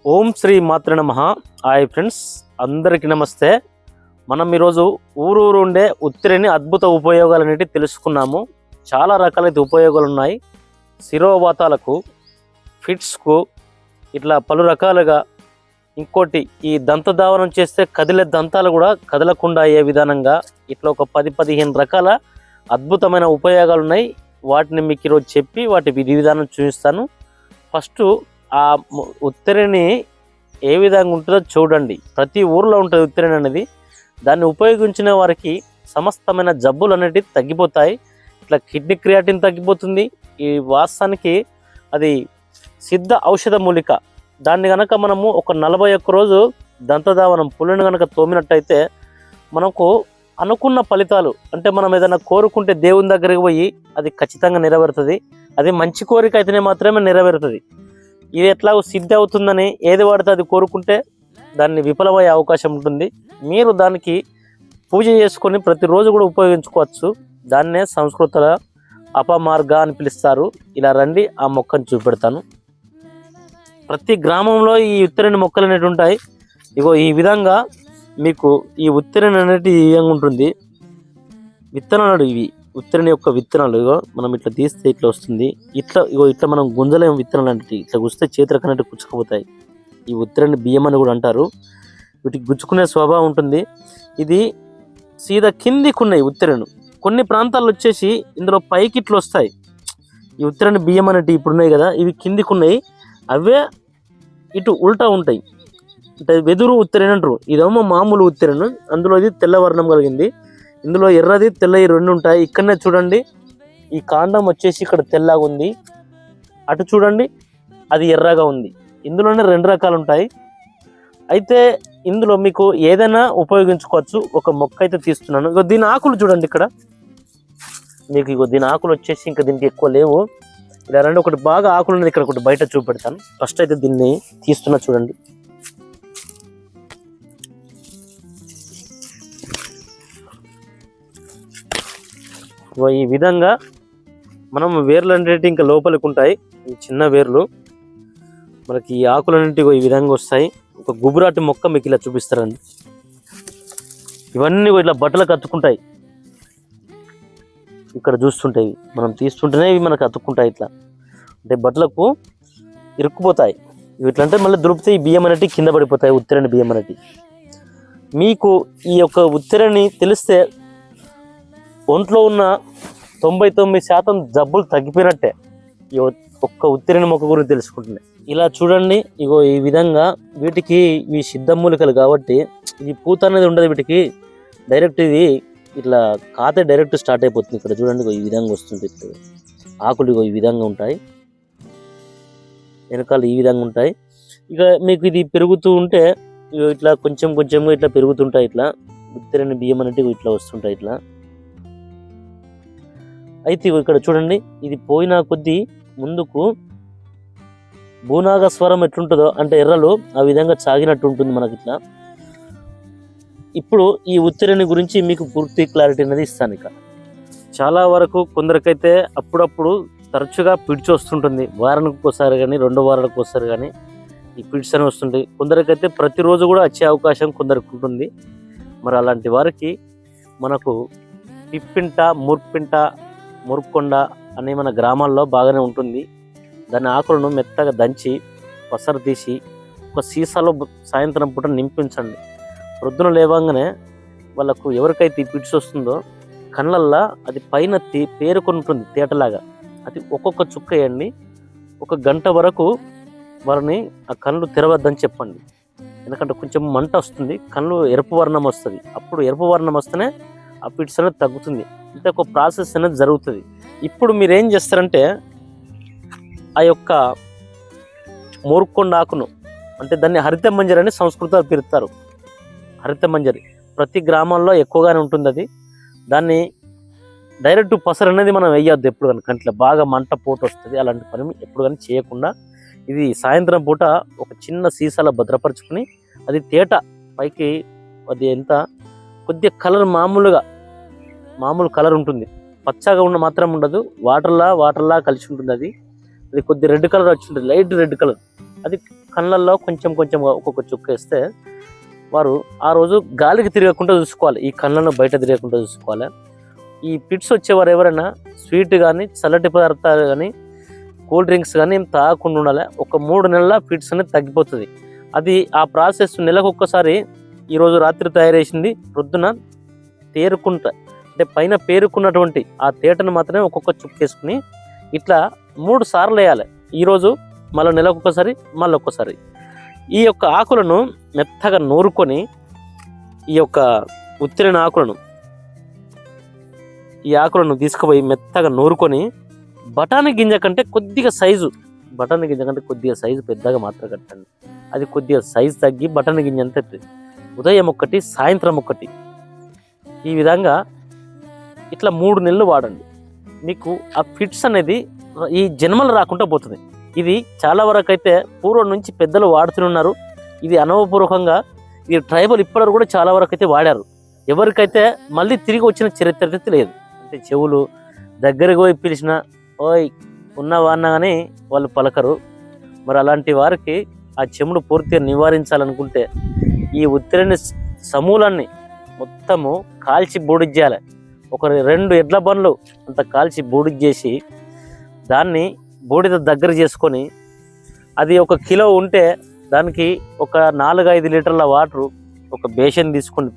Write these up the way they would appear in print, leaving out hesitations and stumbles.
ఓం శ్రీ మాత్ర నమః. Hi friends, అందరికీ నమస్తే. మనం ఈరోజు ఊరూరు ఉండే ఉత్తిరిని అద్భుత ఉపయోగాలు అనేవి తెలుసుకున్నాము. చాలా రకాలైన ఉపయోగాలు ఉన్నాయి. శిరోవాతాలకు, ఫిట్స్కు, ఇట్లా పలు రకాలుగా. ఇంకోటి, ఈ దంతధావనం చేస్తే కదిలే దంతాలు కూడా కదలకుండా అయ్యే విధానంగా ఇట్లా ఒక 10-15 రకాల అద్భుతమైన ఉపయోగాలు ఉన్నాయి. వాటిని మీకు ఈరోజు చెప్పి వాటి విధి విధానం చూపిస్తాను. ఫస్ట్ ఆ ఉత్తిరిని ఏ విధంగా ఉంటుందో చూడండి. ప్రతి ఊర్లో ఉంటుంది ఉత్తిరిని అనేది. దాన్ని ఉపయోగించిన వారికి సమస్తమైన జబ్బులు అనేటివి తగ్గిపోతాయి. ఇట్లా కిడ్నీ క్రియాటిన్ తగ్గిపోతుంది. ఈ వాస్తవానికి అది సిద్ధ ఔషధ మూలిక. దాన్ని కనుక మనము ఒక 41 రోజు దంతధావనం పుల్లని కనుక తోమినట్టయితే మనకు అనుకున్న ఫలితాలు, అంటే మనం ఏదైనా కోరుకుంటే దేవుని దగ్గరికి పోయి అది ఖచ్చితంగా నెరవేరుతుంది. అది మంచి కోరిక అయితేనే మాత్రమే నెరవేరుతుంది. ఇది ఎట్లా సిద్ధి అవుతుందని ఏది వాడితే అది కోరుకుంటే దాన్ని విఫలమయ్యే అవకాశం ఉంటుంది. మీరు దానికి పూజ చేసుకొని ప్రతిరోజు కూడా ఉపయోగించుకోవచ్చు. దాన్నే సంస్కృత అపమార్గ అని పిలుస్తారు. ఇలా రండి, ఆ మొక్కను చూపెడతాను. ప్రతి గ్రామంలో ఈ ఉత్తిరిని మొక్కలు అనేవి ఉంటాయి. ఇగో ఈ విధంగా మీకు ఈ ఉత్తిరిని అనేది ఈ విధంగా ఉంటుంది. విత్తనాలు ఇవి ఉత్తిరిని యొక్క విత్తనాలు. ఇగో మనం ఇట్లా తీస్తే ఇట్లా వస్తుంది. ఇట్లా మనం గుంజలేం విత్తనాలు అంటే ఇట్లా గుస్తే చేతులకు అన్నట్టు గుచ్చుకుపోతాయి. ఈ ఉత్తిరిని బియ్యం అని కూడా అంటారు. వీటికి గుచ్చుకునే స్వభావం ఉంటుంది. ఇది సీదా కిందికి ఉన్నాయి ఉత్తిరిను. కొన్ని ప్రాంతాల్లో వచ్చేసి ఇందులో పైకి ఇట్లా వస్తాయి. ఈ ఉత్తిరిని బియ్యం అనేటివి ఇప్పుడు ఉన్నాయి కదా, ఇవి కిందికి ఉన్నాయి. అవే ఇటు ఉల్టా ఉంటాయి. అంటే వెదురు ఉత్తిరిని అంటారు. ఇదేమో మామూలు ఉత్తిరిను. అందులో ఇది తెల్లవర్ణం కలిగింది. ఇందులో ఎర్రది తెల్లవి రెండు ఉంటాయి. ఇక్కడనే చూడండి, ఈ కాండం వచ్చేసి ఇక్కడ తెల్లగా ఉంది. అటు చూడండి, అది ఎర్రగా ఉంది. ఇందులోనే 2 రకాలు ఉంటాయి. అయితే ఇందులో మీకు ఏదైనా ఉపయోగించుకోవచ్చు. ఒక మొక్క అయితే తీస్తున్నాను. ఇగో దీని ఆకులు చూడండి. ఇక్కడ మీకు ఇగో దీని ఆకులు వచ్చేసి ఇంకా దీనికి ఎక్కువ లేవు. ఇలా రండి, ఒకటి బాగా ఆకులు ఉన్నది ఇక్కడ ఒకటి బయట చూపెడతాను. ఫస్ట్ అయితే దీన్ని తీస్తున్నా చూడండి. ఈ విధంగా మనం వేర్లు అనేవి ఇంకా లోపలికి ఉంటాయి. ఈ చిన్న వేర్లు మనకి ఈ ఆకులు అనేవి ఈ విధంగా వస్తాయి. ఒక గుబురాటి మొక్క మీకు ఇలా చూపిస్తారండి. ఇవన్నీ ఇట్లా బట్టలకు అతుక్కుంటాయి. ఇక్కడ చూస్తుంటాయి, మనం తీస్తుంటేనే ఇవి మనకు అతుక్కుంటాయి. ఇట్లా అంటే బట్టలకు ఇరుక్కుపోతాయి. ఇవి ఇట్లా అంటే మళ్ళీ దులిపితే ఈ బియ్యం అనేవి కింద పడిపోతాయి. ఉత్తిరిని బియ్యం అనేవి. మీకు ఈ యొక్క ఉత్తిరిని తెలిస్తే ఒంట్లో ఉన్న 99% జబ్బులు తగ్గిపోయినట్టే. ఈ ఒక్క ఉత్తిరిని మొక్క గురించి తెలుసుకుంటున్నాయి. ఇలా చూడండి, ఇగో ఈ విధంగా వీటికి ఇవి సిద్ధ మూలికలు కాబట్టి ఇది పూత అనేది ఉండదు. వీటికి డైరెక్ట్ ఇది ఇట్లా కాతే డైరెక్ట్ స్టార్ట్ అయిపోతుంది. ఇక్కడ చూడండి, ఈ విధంగా వస్తుంది. ఆకులు ఇగో ఈ విధంగా ఉంటాయి. వెనకాల ఈ విధంగా ఉంటాయి. ఇక మీకు ఇది పెరుగుతూ ఉంటే ఇట్లా కొంచెం ఇట్లా పెరుగుతుంటాయి. ఇట్లా ఉత్తిరిని బియ్యం అనేవి ఇట్లా వస్తుంటాయి. ఇట్లా అయితే ఇక్కడ చూడండి, ఇది పోయిన కొద్దీ ముందుకు భూనాగ స్వరం ఎట్లుంటుందో అంటే ఎర్రలు ఆ విధంగా సాగినట్టు ఉంటుంది మనకి ఇట్లా. ఇప్పుడు ఈ ఉత్తిరిని గురించి మీకు పూర్తి క్లారిటీ అనేది ఇస్తాను. ఇక చాలా వరకు కొందరికైతే అప్పుడప్పుడు తరచుగా పిడిచి వస్తుంటుంది. వారానికి ఒకసారి కానీ 2 వారాలకు ఒకసారి కానీ ఈ పిడిచి అని వస్తుంటాయి. కొందరికైతే ప్రతిరోజు కూడా వచ్చే అవకాశం కొందరికి ఉంటుంది. మరి అలాంటి వారికి మనకు పిప్పింట, మురుక్కొండ అనే మన గ్రామాల్లో బాగానే ఉంటుంది. దాని ఆకులను మెత్తగా దంచి పసరు తీసి ఒక సీసాలో సాయంత్రం పూట నింపించండి. ప్రొద్దున లేవంగానే వాళ్ళకు ఎవరికైతే ఈ పిడిచి వస్తుందో కళ్ళల్లో అది పైన పేరుకొని ఉంటుంది తేటలాగా. అది ఒక్కొక్క చుక్క వేయండి. 1 గంట వరకు వారిని ఆ కళ్ళు తెరవద్దని చెప్పండి. ఎందుకంటే కొంచెం మంట వస్తుంది, కళ్ళు ఎరుపు వర్ణం వస్తుంది. అప్పుడు ఎరుపు వర్ణం వస్తేనే ఆ పిడిచి అనేది తగ్గుతుంది. అంటే ఒక ప్రాసెస్ అనేది జరుగుతుంది. ఇప్పుడు మీరు ఏం చేస్తారంటే ఆ యొక్క మోరుకొండ ఆకును, అంటే దాన్ని హరిత మంజరి అని సంస్కృతంలో పిలుస్తారు. హరిత మంజరి ప్రతి గ్రామాల్లో ఎక్కువగానే ఉంటుంది. అది దాన్ని డైరెక్ట్ పసరు అనేది మనం వేయొద్దు ఎప్పుడు కానీ. కంట్లో బాగా మంట పోటు వస్తుంది. అలాంటి పని ఎప్పుడు కానీ చేయకుండా ఇది సాయంత్రం పూట ఒక చిన్న సీసాలో భద్రపరుచుకొని అది తేట పైకి అది ఎంత కొద్దిగా కలర్ మామూలు కలర్ ఉంటుంది. పచ్చగా ఉన్న మాత్రం ఉండదు, వాటర్లా కలిసి ఉంటుంది. అది కొద్ది రెడ్ కలర్ వచ్చి ఉంటుంది, లైట్ రెడ్ కలర్. అది కళ్ళల్లో కొంచెం కొంచెంగా ఒక్కొక్క చుక్క వేస్తే వారు ఆ రోజు గాలికి తిరగకుండా చూసుకోవాలి, ఈ కళ్ళను బయట తిరగకుండా చూసుకోవాలి. ఈ పిట్స్ వచ్చేవారు ఎవరైనా స్వీట్ కానీ చల్లటి పదార్థాలు కానీ కూల్ డ్రింక్స్ కానీ ఏం తాగకుండా ఉండాలి. ఒక 3 నెలల పిట్స్ అనేది తగ్గిపోతుంది. అది ఆ ప్రాసెస్ నెలకు ఒక్కసారి, ఈరోజు రాత్రి తయారు చేసింది ప్రొద్దున తేరుకుంటా అంటే పైన పేరుకున్నటువంటి ఆ తేటను మాత్రమే ఒక్కొక్క చుక్క వేసుకుని ఇట్లా 3 సార్లు వేయాలి. ఈరోజు మళ్ళీ నెలకు ఒకసారి, మళ్ళీ ఒక్కసారి. ఈ యొక్క ఆకులను మెత్తగా నూరుకొని, ఈ యొక్క ఉత్తిరిన ఆకులను, ఈ ఆకులను తీసుకుపోయి మెత్తగా నూరుకొని బఠానీ గింజ కంటే కొద్దిగా సైజు, బఠానీ గింజ కంటే కొద్దిగా సైజు పెద్దగా మాత్రం కట్టండి. అది కొద్దిగా సైజు తగ్గి బఠానీ గింజ అంత ఎత్తుంది. ఉదయం ఒకటి, సాయంత్రం ఒకటి, ఈ విధంగా ఇట్లా 3 నెలలు వాడండి. మీకు ఆ ఫిట్స్ అనేది ఈ జన్మలు రాకుండా పోతుంది. ఇది చాలా వరకు అయితే పూర్వం నుంచి పెద్దలు వాడుతున్నారు. ఇది అనుభవపూర్వకంగా ఈ ట్రైబల్ ఇప్పటివరకు కూడా చాలా వరకు అయితే వాడారు. ఎవరికైతే మళ్ళీ తిరిగి వచ్చిన చరిత్ర అయితే లేదు. అంటే చెవులు దగ్గరికి పోయి పిలిచిన ఓయ్ ఉన్నవా అన్నా కానీ వాళ్ళు పలకరు. మరి అలాంటి వారికి ఆ చెముడు పూర్తిగా నివారించాలనుకుంటే ఈ ఉత్తిరిని సమూలాన్ని మొత్తము కాల్చి బూడిచ్చేయాలి. ఒక 2 ఎడ్ల బండ్లు అంత కాల్చి బూడిచ్చేసి దాన్ని బూడిద దగ్గర చేసుకొని, అది 1 కిలో ఉంటే దానికి ఒక 4-5 లీటర్ల వాటరు ఒక బేషన్ తీసుకొని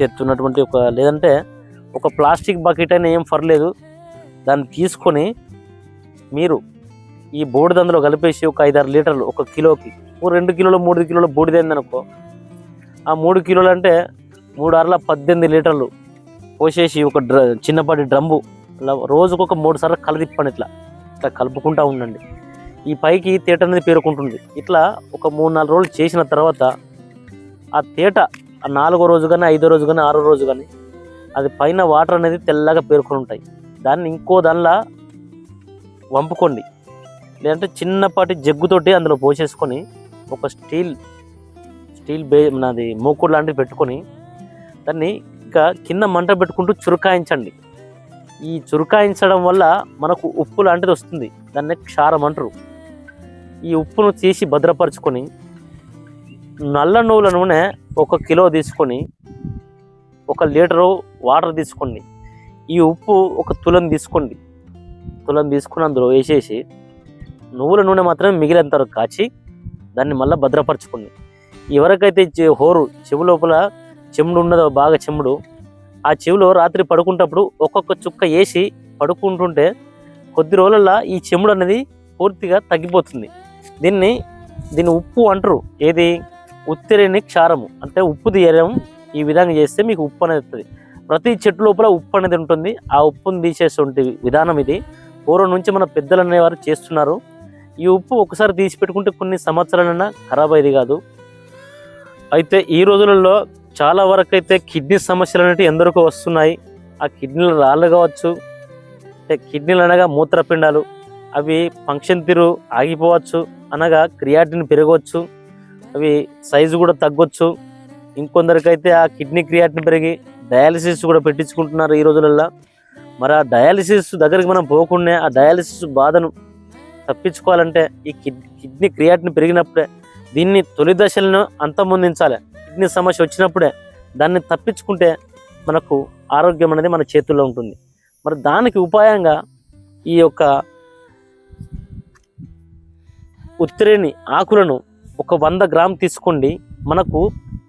తెస్తున్నటువంటి లేదంటే ఒక ప్లాస్టిక్ బకెట్ అయినా ఏం పర్లేదు, దాన్ని తీసుకొని మీరు ఈ బూడిద అందులో కలిపేసి ఒక 5-6 లీటర్లు 1 కిలోకి 2 కిలోలు 3 కిలోలు బూడిద అయిందనుకో, ఆ 3 కిలోలు అంటే 3 18 లీటర్లు పోసేసి ఒక చిన్నపాటి డ్రమ్ము అలా రోజుకు ఒక 3 సార్లు కలదిప్పండి. ఇట్లా కలుపుకుంటూ ఉండండి. ఈ పైకి తేట అనేది పేరుకుంటుంది. ఇట్లా ఒక 3-4 రోజులు చేసిన తర్వాత ఆ తేట 4వ రోజు కానీ 5వ రోజు కానీ 6వ రోజు కానీ అది పైన వాటర్ అనేది తెల్లగా పేరుకొని ఉంటాయి. దాన్ని ఇంకో దానిలా వంపుకోండి, లేదంటే చిన్నపాటి జగ్గుతోటి అందులో పోసేసుకొని ఒక స్టీల్ నాది మూకుడు లాంటివి పెట్టుకొని దాన్ని ఇంకా కింద మంట పెట్టుకుంటూ చురుకాయించండి. ఈ చురుకాయించడం వల్ల మనకు ఉప్పు లాంటిది వస్తుంది, దాన్ని క్షారం అంటారు. ఈ ఉప్పును తీసి భద్రపరుచుకొని నల్ల నువ్వుల నూనె 1 కిలో తీసుకొని 1 లీటరు వాటర్ తీసుకోండి. ఈ ఉప్పు 1 తులం తీసుకోండి. తులం తీసుకుని అందులో వేసేసి నువ్వుల నూనె మాత్రమే మిగిలేంత వరకు కాచి దాన్ని మళ్ళీ భద్రపరచుకోండి. ఎవరికైతే చెవు లోపల చెముడు ఉన్నదో, బాగా చెముడు, ఆ చెవులో రాత్రి పడుకుంటప్పుడు ఒక్కొక్క చుక్క వేసి పడుకుంటుంటే కొద్ది రోజులలో ఈ చెముడు అనేది పూర్తిగా తగ్గిపోతుంది. దీన్ని ఉప్పు అంటారు. ఏది? ఉత్తిరిని క్షారము అంటే ఉప్పు తీయడం. ఈ విధంగా చేస్తే మీకు ఉప్పు అనేది వస్తుంది. ప్రతి చెట్టు లోపల ఉప్పు అనేది ఉంటుంది. ఆ ఉప్పును తీసేటువంటి విధానం ఇది. పూర్వం నుంచి మన పెద్దలు అనేవారు చేస్తున్నారు. ఈ ఉప్పు ఒకసారి తీసి పెట్టుకుంటే కొన్ని సంవత్సరాలైనా ఖరాబ్ అయ్యేది కాదు. అయితే ఈ రోజులలో చాలా వరకు అయితే కిడ్నీ సమస్యలు అనేవి ఎందరికో వస్తున్నాయి. ఆ కిడ్నీలు రాళ్ళు కావచ్చు, అంటే కిడ్నీలు అనగా మూత్రపిండాలు, అవి ఫంక్షన్ తీరు ఆగిపోవచ్చు, అనగా క్రియాటిన్ పెరగవచ్చు, అవి సైజు కూడా తగ్గొచ్చు. ఇంకొందరికైతే ఆ కిడ్నీ క్రియాటిన్ పెరిగి డయాలసిస్ కూడా పెట్టించుకుంటున్నారు ఈ రోజులలో. మరి ఆ డయాలసిస్ దగ్గరికి మనం పోకుండా ఆ డయాలసిస్ బాధను తప్పించుకోవాలంటే ఈ కిడ్నీ క్రియాటిన్ పెరిగినప్పుడే దీన్ని తొలి దశలను అంతమొందించాలి. కిడ్నీ సమస్య వచ్చినప్పుడే దాన్ని తప్పించుకుంటే మనకు ఆరోగ్యం అనేది మన చేతుల్లో ఉంటుంది. మరి దానికి ఉపాయంగా ఈ యొక్క ఉత్తిరిని ఆకులను ఒక 100 గ్రాములు తీసుకోండి. మనకు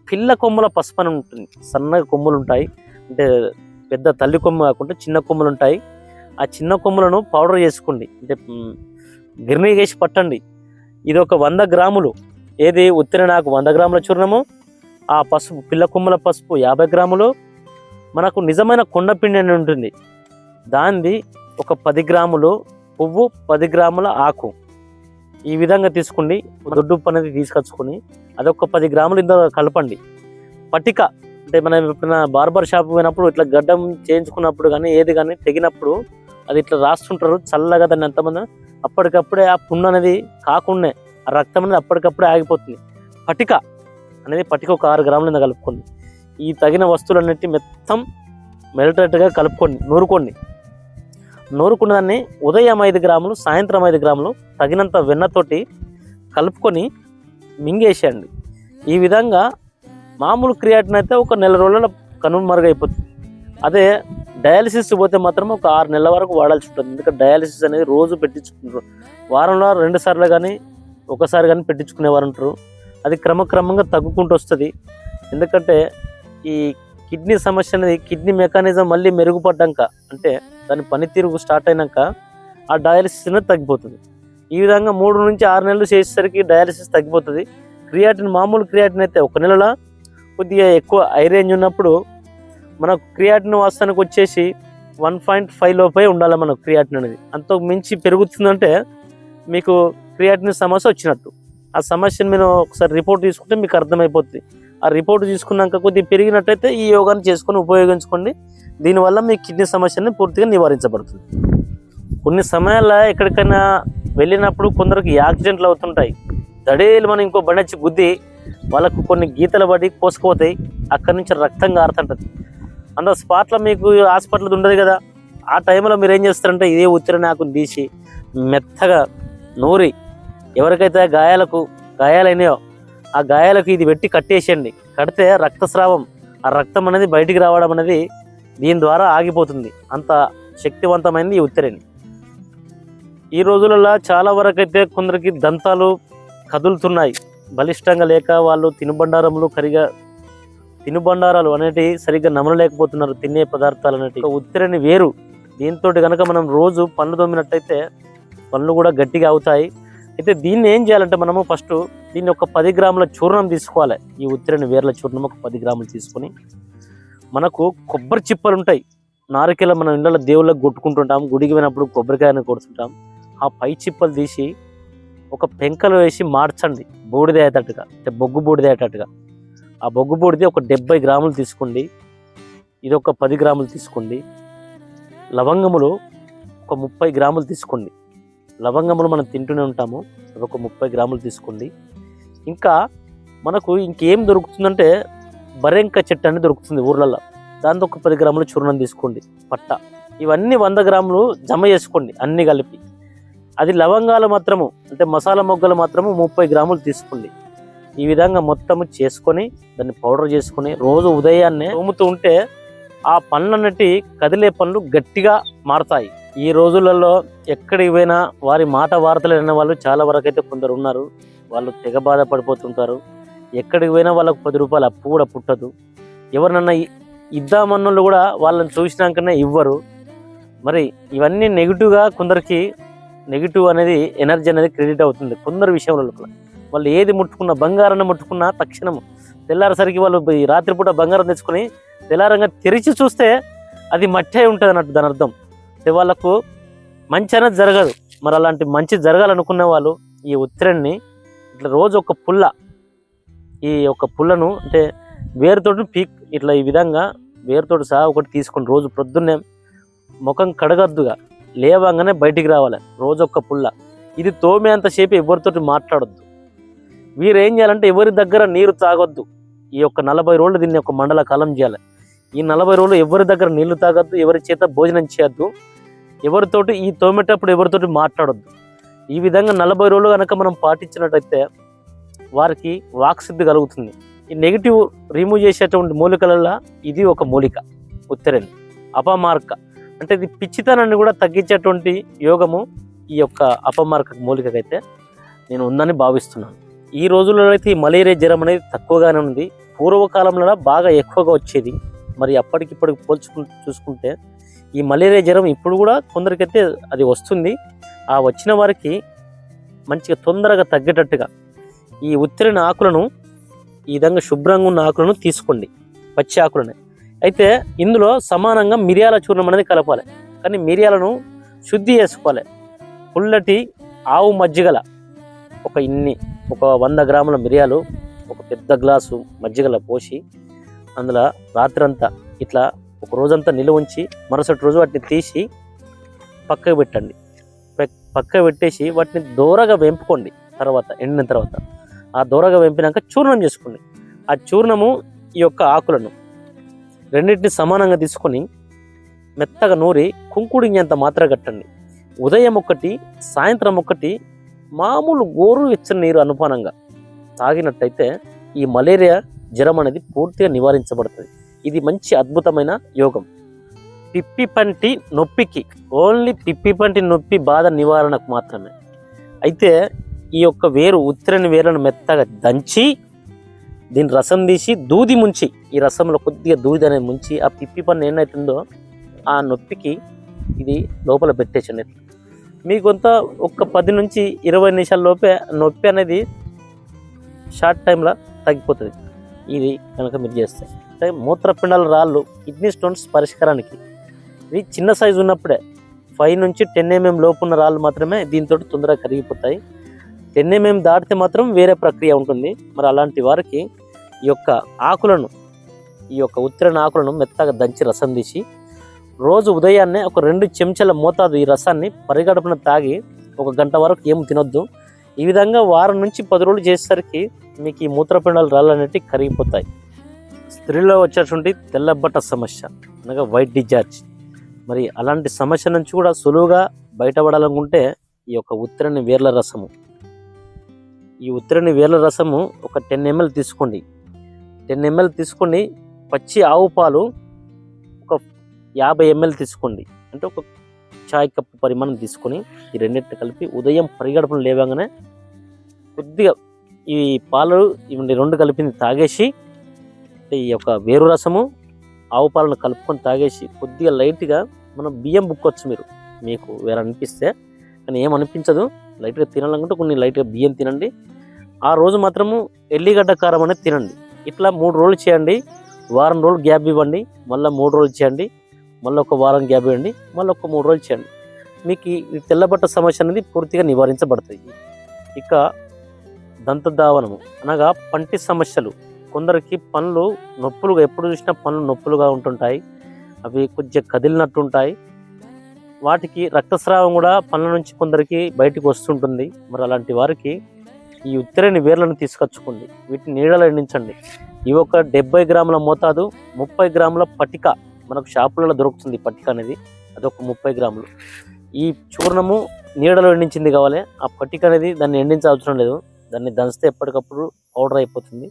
పిల్ల కొమ్ముల పసుపు అని ఉంటుంది. సన్నగా కొమ్ములు ఉంటాయి, అంటే పెద్ద తల్లి కొమ్ము కాకుండా చిన్న కొమ్ములు ఉంటాయి. ఆ చిన్న కొమ్ములను పౌడర్ చేసుకోండి, అంటే గిర్నీ వేసి పట్టండి. ఇది ఒక 100 గ్రాములు. ఏది? ఉత్తిరిని ఆకు 100 గ్రాముల చూర్ణము, ఆ పసుపు పిల్ల కొమ్ముల పసుపు 50 గ్రాములు, మనకు నిజమైన కొండపిండి అని ఉంటుంది దానిది ఒక 10 గ్రాములు, పువ్వు 10 గ్రాముల ఆకు. ఈ విధంగా తీసుకోండి. దొడ్డు ఉప్పు అనేది తీసుకొచ్చుకొని అదొక 10 గ్రాములు ఇంత కలపండి. పటిక అంటే మనం ఎప్పుడైనా బార్బర్ షాప్ పోయినప్పుడు ఇట్లా గడ్డం చేయించుకున్నప్పుడు కానీ ఏది కానీ తెగినప్పుడు అది ఇట్లా రాస్తుంటారు చల్లగా. దాన్ని ఎంతమంది అప్పటికప్పుడే ఆ పుండు అనేది కాకుండా ఆ రక్తం అనేది అప్పటికప్పుడే ఆగిపోతుంది. పటిక ఒక 6 గ్రాములు ఇంత కలుపుకోండి. ఈ తగిన వస్తువులన్నిటి మొత్తం మెల్టెట్గా కలుపుకోండి, నూరుకున్న దాన్ని ఉదయం 5 గ్రాములు, సాయంత్రం 5 గ్రాములు తగినంత వెన్నతోటి కలుపుకొని మింగేసేయండి. ఈ విధంగా మామూలు క్రియాటిన్ అయితే ఒక నెల రోజుల కనుమరుగైపోతుంది. అదే డయాలసిస్ పోతే మాత్రం ఒక 6 నెలల వరకు వాడాల్సి ఉంటుంది. ఎందుకంటే డయాలసిస్ అనేది రోజు పెట్టించుకుంటారు, వారంలో 2 సార్లు కానీ ఒకసారి కానీ పెట్టించుకునేవారు ఉంటారు. అది క్రమక్రమంగా తగ్గుకుంటూ వస్తుంది. ఎందుకంటే ఈ కిడ్నీ సమస్య అనేది కిడ్నీ మెకానిజం మళ్ళీ మెరుగుపడ్డాక, అంటే దాని పనితీరు స్టార్ట్ అయినాక ఆ డయాలసిస్ అనేది తగ్గిపోతుంది. ఈ విధంగా 3 నుంచి 6 నెలలు చేసేసరికి డయాలసిస్ తగ్గిపోతుంది. క్రియాటిన్ మామూలు క్రియాటిన్ అయితే 1 నెలలో కొద్దిగా ఎక్కువ హై రేంజ్ ఉన్నప్పుడు మనకు క్రియాటిన్ వాస్తవానికి వచ్చేసి 1.5 లోపే ఉండాలి మనకు క్రియాటిన్ అనేది. అంతకు మించి పెరుగుతుందంటే మీకు క్రియాటిన్ సమస్య వచ్చినట్టు. ఆ సమస్యను మీరు ఒకసారి రిపోర్ట్ తీసుకుంటే మీకు అర్థమైపోతుంది. ఆ రిపోర్ట్ తీసుకున్నాక కొద్దిగా పెరిగినట్టయితే ఈ యోగాన్ని చేసుకొని ఉపయోగించుకోండి. దీనివల్ల మీ కిడ్నీ సమస్యని పూర్తిగా నివారించబడుతుంది. కొన్ని సమయాల్లో ఎక్కడికైనా వెళ్ళినప్పుడు కొందరికి యాక్సిడెంట్లు అవుతుంటాయి. దడేలు మనం ఇంకో బండి వచ్చి గుద్ది వాళ్ళకు కొన్ని గీతలు పడి కోసుకుపోతాయి. అక్కడి నుంచి రక్తం కారుతుంటుంది. అంత స్పాట్లో మీకు హాస్పిటల్ ఉండదు కదా. ఆ టైంలో మీరు ఏం చేస్తారంటే ఇదే ఉత్తిరని ఆకుని తీసి మెత్తగా నూరి ఎవరికైతే గాయాలైనాయో ఆ గాయాలకు ఇది పెట్టి కట్టేసేయండి. కడితే రక్తస్రావం, ఆ రక్తం అనేది బయటికి రావడం అనేది దీని ద్వారా ఆగిపోతుంది. అంత శక్తివంతమైనది ఈ ఉత్తిరని. ఈ రోజులలో చాలా వరకు అయితే కొందరికి దంతాలు కదులుతున్నాయి, బలిష్టంగా లేక వాళ్ళు తినుబండారాలు అనేటివి సరిగ్గా నమలలేకపోతున్నారు. తినే పదార్థాలు అనేటివి ఉత్తిరని వేరు. దీంతో కనుక మనం రోజు పళ్ళు తోమినట్టయితే పళ్ళు కూడా గట్టిగా అవుతాయి. అయితే దీన్ని ఏం చేయాలంటే మనము ఫస్ట్ దీన్ని ఒక 10 గ్రాముల చూర్ణం తీసుకోవాలి. ఈ ఉత్తిరని వేర్ల చూర్ణం ఒక 10 గ్రాములు తీసుకొని, మనకు కొబ్బరి చిప్పలు ఉంటాయి, నారికెల మనం ఇళ్ళలో దేవుళ్ళకి కొట్టుకుంటుంటాం, గుడికి పోయినప్పుడు కొబ్బరికాయను కొడుతుంటాం. ఆ పై చిప్పలు తీసి ఒక పెంకలు వేసి మార్చండి, బూడిదేటట్టుగా, అంటే బొగ్గు బూడిదేటట్టుగా. ఆ బొగ్గు బూడిది ఒక 70 గ్రాములు తీసుకోండి. ఇది ఒక 10 గ్రాములు తీసుకోండి. లవంగములు ఒక 30 గ్రాములు తీసుకోండి. లవంగములు మనం తింటూనే ఉంటాము, అవి ఒక 30 గ్రాములు తీసుకోండి. ఇంకా మనకు ఇంకేం దొరుకుతుందంటే బరెంక చెట్టు అని దొరుకుతుంది ఊర్లలో, దాంతో ఒక 10 గ్రాములు చూర్ణం తీసుకోండి, పట్ట. ఇవన్నీ 100 గ్రాములు జమ చేసుకోండి అన్నీ కలిపి. అది లవంగాలు మాత్రము, అంటే మసాలా మొగ్గలు మాత్రము 30 గ్రాములు తీసుకోండి. ఈ విధంగా మొత్తము చేసుకొని దాన్ని పౌడర్ చేసుకొని రోజు ఉదయాన్నే తోముతూ ఉంటే ఆ పనులన్నిటి కదిలే పనులు గట్టిగా మారతాయి. ఈ రోజులలో ఎక్కడికి పోయినా వారి మాట వార్తలు విన్న వాళ్ళు చాలా వరకు అయితే కొందరు ఉన్నారు. వాళ్ళు తెగ బాధపడిపోతుంటారు. ఎక్కడికి పోయినా వాళ్ళకు 10 రూపాయలు అప్పు కూడా పుట్టదు. ఎవరినన్నా ఇద్దామన్నోళ్ళు కూడా వాళ్ళని చూసినాకనే ఇవ్వరు. మరి ఇవన్నీ నెగిటివ్గా, కొందరికి నెగిటివ్ అనేది ఎనర్జీ అనేది క్రెడిట్ అవుతుంది కొందరు విషయంలో. వాళ్ళు ఏది ముట్టుకున్నా, బంగారాన్ని ముట్టుకున్నా తక్షణం తెల్లారేసరికి వాళ్ళు రాత్రిపూట బంగారం తెచ్చుకొని తెల్లారంగా తెరిచి చూస్తే అది మట్టే ఉంటుంది అన్నట్టు దాని అర్థం. వాళ్ళకు మంచి అనేది జరగదు. మరి అలాంటి మంచి జరగాలనుకునే వాళ్ళు ఈ ఉత్తిరని ఇట్లా రోజు ఒక పుల్లను అంటే వేరుతోటి ఇట్లా ఈ విధంగా వేరుతోటి సహా ఒకటి తీసుకొని రోజు ప్రొద్దున్నే ముఖం కడగద్దుగా లేవంగానే బయటికి రావాలి. రోజు ఒక పుల్ల. ఇది తోమేంతసేపు ఎవరితోటి మాట్లాడొద్దు. వీరేం చేయాలంటే ఎవరి దగ్గర నీరు తాగొద్దు. ఈ యొక్క 40 రోజులు దీన్ని ఒక మండల కాలం చేయాలి. ఈ 40 రోజులు ఎవరి దగ్గర నీళ్లు తాగొద్దు, ఎవరి చేత భోజనం చేయొద్దు, ఎవరితోటి ఈ తోమేటప్పుడు ఎవరితోటి మాట్లాడొద్దు. ఈ విధంగా 40 రోజులు కనుక మనం పాటించినట్టయితే వారికి వాక్సిద్ధి కలుగుతుంది. ఈ నెగిటివ్ రిమూవ్ చేసేటువంటి మూలికలలో ఇది ఒక మూలిక ఉత్తిరని. అపమార్క అంటే ఇది పిచ్చితనాన్ని కూడా తగ్గించేటువంటి యోగము ఈ యొక్క అపమార్క మూలికకైతే నేను ఉందని భావిస్తున్నాను. ఈ రోజుల్లో అయితే ఈ మలేరియా జ్వరం అనేది తక్కువగానే ఉంది. పూర్వకాలంలో బాగా ఎక్కువగా వచ్చేది. మరి అప్పటికిప్పటికి చూసుకుంటే ఈ మలేరియా జ్వరం ఇప్పుడు కూడా కొందరికైతే అది వస్తుంది. ఆ వచ్చిన వారికి మంచిగా తొందరగా తగ్గేటట్టుగా ఈ ఉత్తిరని ఆకులను ఈ విధంగా శుభ్రంగా ఉన్న ఆకులను తీసుకోండి, పచ్చి ఆకులని. అయితే ఇందులో సమానంగా మిరియాల చూర్ణం అనేది కలపాలి. కానీ మిరియాలను శుద్ధి చేసుకోవాలి. పుల్లటి ఆవు మజ్జిగల ఒక 100 గ్రాముల మిరియాలు ఒక పెద్ద గ్లాసు మజ్జిగల పోసి అందులో రాత్రంతా ఇట్లా ఒక రోజంతా నిల్వ ఉంచి మరుసటి రోజు వాటిని తీసి పక్కకు పెట్టండి. పక్కకు పెట్టేసి వాటిని దూరగా వెంపుకోండి. ఎండిన తర్వాత ఆ దూరగా వెంపినాక చూర్ణం చేసుకోండి. ఆ చూర్ణము ఈ యొక్క ఆకులను రెండింటిని సమానంగా తీసుకొని మెత్తగా నూరి కుంకుడించేంత మాత్రం కట్టండి. ఉదయం ఒకటి, సాయంత్రం ఒకటి, మామూలు గోరు వెచ్చని నీరు అనుపానంగా తాగినట్టయితే ఈ మలేరియా జ్వరం అనేది పూర్తిగా నివారించబడుతుంది. ఇది మంచి అద్భుతమైన యోగం. పిప్పి పంటి నొప్పికి, ఓన్లీ పిప్పి పంటి నొప్పి బాధ నివారణకు మాత్రమే. అయితే ఈ యొక్క ఉత్తిరని వేర్లను మెత్తగా దంచి దీని రసం తీసి దూది ముంచి, ఈ రసంలో కొద్దిగా దూది అనేది ముంచి ఆ పిప్పి పన్ను ఏమైతుందో ఆ నొప్పికి ఇది లోపల పెట్టేసండి. మీకు కొంత ఒక 10 నుంచి 20 నిమిషాల లోపే నొప్పి అనేది షార్ట్ టైంలో తగ్గిపోతుంది. ఇది కనుక మీరు చేస్తే. అంటే మూత్రపిండాల రాళ్ళు, కిడ్నీ స్టోన్స్ పరిష్కారానికి ఇవి చిన్న సైజు ఉన్నప్పుడే 5 నుంచి 10 mm లోపు ఉన్న రాళ్ళు మాత్రమే దీంతో తొందరగా కరిగిపోతాయి. 10 mm దాటితే మాత్రం వేరే ప్రక్రియ ఉంటుంది. మరి అలాంటి వారికి ఈ యొక్క ఆకులను, ఈ యొక్క ఉత్తిరని ఆకులను మెత్తగా దంచి రసం తీసి రోజు ఉదయాన్నే ఒక 2 చెంచాల మోతాదు ఈ రసాన్ని పరిగడుపున తాగి 1 గంట వరకు ఏం తినొద్దు. ఈ విధంగా వారం నుంచి 10 రోజులు చేసేసరికి మీకు ఈ మూత్రపిండాల రాళ్ళు అనేవి కరిగిపోతాయి. స్త్రీలో వచ్చేటువంటి తెల్లబట్ట సమస్య అనగా వైట్ డిశ్చార్జ్, మరి అలాంటి సమస్య నుంచి కూడా సులువుగా బయటపడాలనుకుంటే ఈ యొక్క ఉత్తిరని వేర్ల రసము, ఈ ఉత్తిరని వేర్ల రసము ఒక 10 ml తీసుకోండి. 10 ml తీసుకొని పచ్చి ఆవు పాలు ఒక 50 ml తీసుకోండి. అంటే ఒక చాయ్ కప్పు పరిమాణం తీసుకొని ఈ రెండింటిని కలిపి ఉదయం పరిగడుపున లేవగానే కొద్దిగా ఈ పాలు ఇవి 2 కలిపింది తాగేసి, ఈ యొక్క వేరు రసము ఆవు పాలను కలుపుకొని తాగేసి కొద్దిగా లైట్గా మనం బియ్యం బుక్కొచ్చు మీరు, మీకు వేరే అనిపిస్తే, కానీ ఏమనిపించదు. లైట్గా తినాలనుకుంటే కొన్ని లైట్గా బియ్యం తినండి. ఆ రోజు మాత్రము ఎల్లిగడ్డ కారం అనేది తినండి. ఇట్లా 3 రోజులు చేయండి. వారం రోజులు గ్యాప్ ఇవ్వండి, మళ్ళీ 3 రోజులు చేయండి, మళ్ళీ ఒక వారం గ్యాప్ ఇవ్వండి, మళ్ళీ ఒక 3 రోజులు చేయండి. మీకు ఈ తెల్లబట్ట సమస్య అనేది పూర్తిగా నివారించబడుతుంది. ఇక దంతధావనము అనగా పంటి సమస్యలు. కొందరికి పళ్ళు నొప్పులుగా, ఎప్పుడు చూసినా పళ్ళు నొప్పులుగా ఉంటుంటాయి, అవి కొద్దిగా కదిలినట్టుంటాయి. వాటికి రక్తస్రావం కూడా పళ్ళ నుంచి కొందరికి బయటికి వస్తుంటుంది. మరి అలాంటి వారికి ఈ ఉత్తిరని వేర్లను తీసుకొచ్చుకోండి, వీటిని నీడలో ఎండించండి. ఇవి ఒక 70 గ్రాముల మోతాదు, 30 గ్రాముల పటిక మనకు షాపులలో దొరుకుతుంది. పటిక అనేది అదొక 30 గ్రాములు. ఈ చూర్ణము నీడలో ఎండించింది కావాలి. ఆ పటిక అనేది దాన్ని ఎండించాల్సిన లేదు, దాన్ని దంచితే ఎప్పటికప్పుడు పౌడర్ అయిపోతుంది.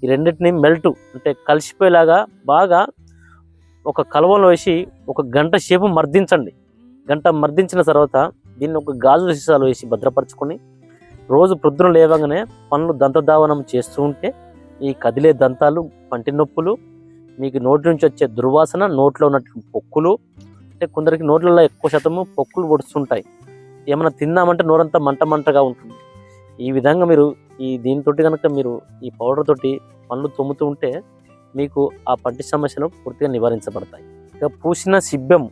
ఈ రెండింటిని మెల్ట్ అంటే కలిసిపోయేలాగా బాగా ఒక కలవంలో వేసి 1 గంట సేపు మర్దించండి. గంట మర్దించిన తర్వాత దీన్ని ఒక గాజు సీసాలో వేసి భద్రపరచుకొని రోజు ప్రొద్దున లేవగానే పనులు దంతధావనం చేస్తూ ఉంటే ఈ కదిలే దంతాలు, పంటి నొప్పులు, మీకు నోటి నుంచి వచ్చే దుర్వాసన, నోట్లో ఉన్నటువంటి పొక్కులు, అంటే కొందరికి నోట్లలో ఎక్కువ శాతము పొక్కులు పొడుస్తుంటాయి, ఏమైనా తిన్నామంటే నోరంతా మంటగా ఉంటుంది. ఈ విధంగా మీరు దీనితో కనుక మీరు ఈ పౌడర్ తోటి పనులు తొమ్ముతూ ఉంటే మీకు ఆ పంటి సమస్యలు పూర్తిగా నివారించబడతాయి. ఇక పూసిన సిబ్బెం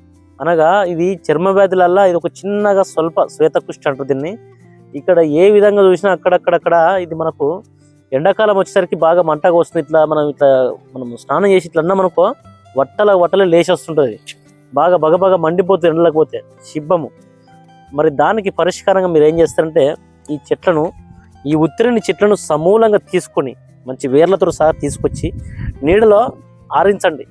అనగా ఇది చర్మ వ్యాధులల్లా ఇది ఒక చిన్నగా స్వల్ప శ్వేతకుష్టి అంటారు దీన్ని. ఇక్కడ ఏ విధంగా చూసినా అక్కడక్కడ ఇది మనకు ఎండాకాలం వచ్చేసరికి బాగా మంటగా వస్తుంది. మనం స్నానం చేసి ఇట్లా అన్నా మనకు వట్టలే లేచి వస్తుంటుంది, బాగా బగబగ మండిపోతుంది ఎండలకు పోతే సిబ్బము. మరి దానికి పరిష్కారంగా మీరు ఏం చేస్తారంటే ఈ ఉత్తిరని చెట్లను సమూలంగా తీసుకొని మంచి వేర్లతో సహా తీసుకొచ్చి నీడలో ఆరించండి.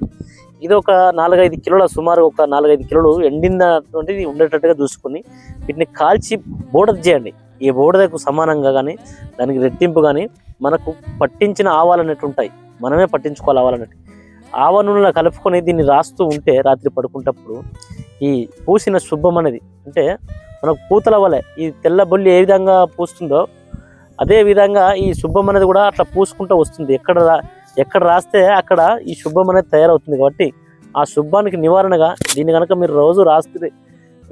ఇది ఒక 4-5 కిలోల, సుమారు ఒక 4-5 కిలోలు ఎండినటువంటిది ఉండేటట్టుగా చూసుకొని వీటిని కాల్చి బూడిద చేయండి. ఈ బూడిదకు సమానంగా కానీ దానికి రెట్టింపు కానీ మనకు పట్టించిన ఆవాలు అనేవి ఉంటాయి, మనమే పట్టించుకోవాలి ఆవాలన్నట్టు. ఆవ నూనెలో కలుపుకొని దీన్ని రాస్తూ ఉంటే రాత్రి పడుకుంటప్పుడు ఈ పూసిన శుభ్రం అనేది, అంటే మనకు పూతల వలె ఈ తెల్ల బొల్లి ఏ విధంగా పూస్తుందో అదే విధంగా ఈ శుభ్రం అనేది కూడా అట్లా పూసుకుంటూ వస్తుంది. ఎక్కడ రాస్తే అక్కడ ఈ శుభ్రం అనేది తయారవుతుంది. కాబట్టి ఆ శుభ్రానికి నివారణగా దీన్ని కనుక మీరు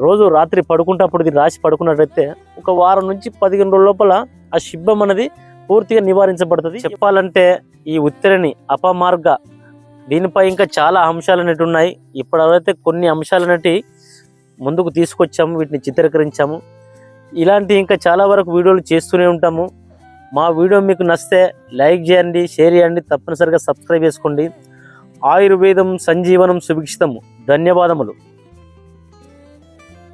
రోజు రాత్రి పడుకుంటప్పుడు దీన్ని రాసి పడుకున్నట్లయితే ఒక వారం నుంచి 15 రోజుల లోపల ఆ శుభ్రం అనేది పూర్తిగా నివారించబడుతుంది. చెప్పాలంటే ఈ ఉత్తిరని అపమార్గ దీనిపై ఇంకా చాలా అంశాలు అనేవి ఉన్నాయి. ఇప్పటివరైతే కొన్ని అంశాలు అనేవి ముందుకు తీసుకొచ్చాము, వీటిని చిత్రీకరించాము. ఇలాంటి ఇంకా చాలా వరకు వీడియోలు చేస్తూనే ఉంటాము. మా వీడియో మీకు నచ్చితే లైక్ చేయండి, షేర్ చేయండి, తప్పనిసరిగా సబ్స్క్రైబ్ చేసుకోండి. ఆయుర్వేదం సంజీవనం సుభిక్షితము. ధన్యవాదములు.